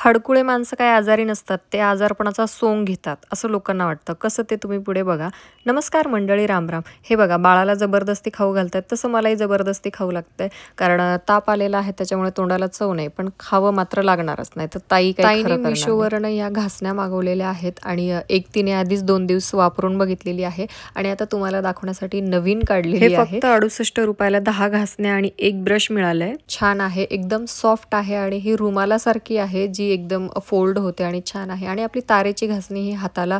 हडकुळे माणसं काही आजारी नसतात, ते आजारपणाचा सोंग घेतात असं लोकांना वाटतं. कसं ते तुम्ही पुढे बघा. नमस्कार मंडळी, रामराम. हे बघा, बाळाला जबरदस्ती खाऊ घालतायत तसं मलाही जबरदस्ती खाऊ लागतंय. कारण ताप आलेला आहे त्याच्यामुळे तोंडाला चव नाही, पण खावं मात्र लागणारच नाही. तर ताईने मिशोवरनं या घासण्या मागवलेल्या आहेत आणि एक तिने आधीच 2 दिवस वापरून बघितलेली आहे आणि आता तुम्हाला दाखवण्यासाठी नवीन काढलेली आहे. फक्त 68 रुपयाला 10 घासण्या आणि एक ब्रश मिळालाय. छान आहे, एकदम सॉफ्ट आहे आणि ही रुमालासारखी आहे जी एकदम फोल्ड होते आणि छान आहे. आणि आपली तारेची घासणी ही हाताला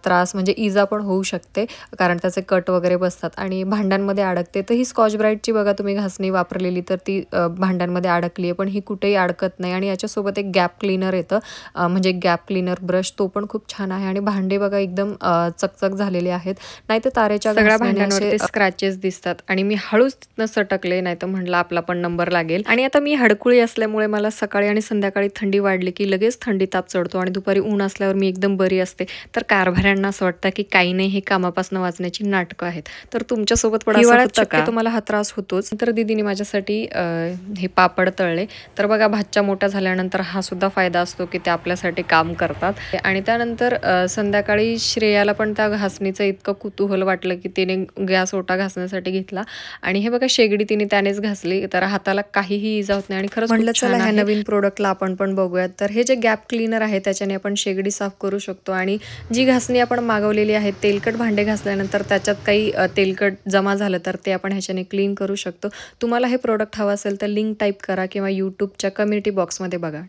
त्रास म्हणजे इजा पण होऊ शकते, कारण त्याचे कट वगैरे बसतात आणि भांड्यांमध्ये अडकते. तर ही स्कॉच ब्राईटची बघा तुम्ही घासणी वापरलेली, तर ती भांड्यांमध्ये अडकली आहे, पण ही कुठेही अडकत नाही. आणि याच्यासोबत एक गॅप क्लीनर येतं, म्हणजे गॅप क्लीनर ब्रश, तो पण खूप छान आहे. आणि भांडे बघा एकदम चकचक झालेले आहेत, नाही तर तारेच्या सगळ्या भांड्यांवरती स्क्रॅचेस दिसतात. आणि मी हळूच तिथनं सटकले, नाही तर म्हटलं आपला पण नंबर लागेल. आणि आता मी हडकुळी असल्यामुळे मला सकाळी आणि संध्याकाळी थंडी वाढली की लगेच थंडी ताप चढतो आणि दुपारी ऊन असल्यावर मी एकदम बरी असते. तर कारभाऱ्यांना असं वाटतं की काही नाही, हे कामापासून वाचण्याची नाटकं आहेत. तर तुमच्यासोबत पण हिवाळ्यात शक्यतो मला हा त्रास होतोच. तर दीदीने माझ्यासाठी हे पापड तळले. तर बघा, भाच्या मोठ्या झाल्यानंतर हा सुद्धा फायदा असतो की ते आपल्यासाठी काम करतात. आणि त्यानंतर संध्याकाळी श्रेयाला पण त्या घासणीचं इतकं कुतूहल वाटलं की तिने गॅस ओटा घासण्यासाठी घेतला आणि हे बघा, शेगडी तिने त्यानेच घासली. तर हाताला काहीही इजा होत नाही आणि खरंच म्हटलं चला ह्या नवीन प्रोडक्टला आपण पण बघूयात. तर हे जे गॅप क्लीनर आहे त्याच्याने आपण शेगडी साफ करू शकतो. आणि जी घासणी आपण मागवलेली आहे, तेलकट भांडे घासल्यानंतर त्याच्यात काही तेलकट जमा झालं तर ते आपण ह्याच्याने क्लीन करू शकतो. तुम्हाला हे प्रोडक्ट हवं असेल तर लिंक टाईप करा किंवा यूट्यूबच्या कम्युनिटी बॉक्समध्ये बघा.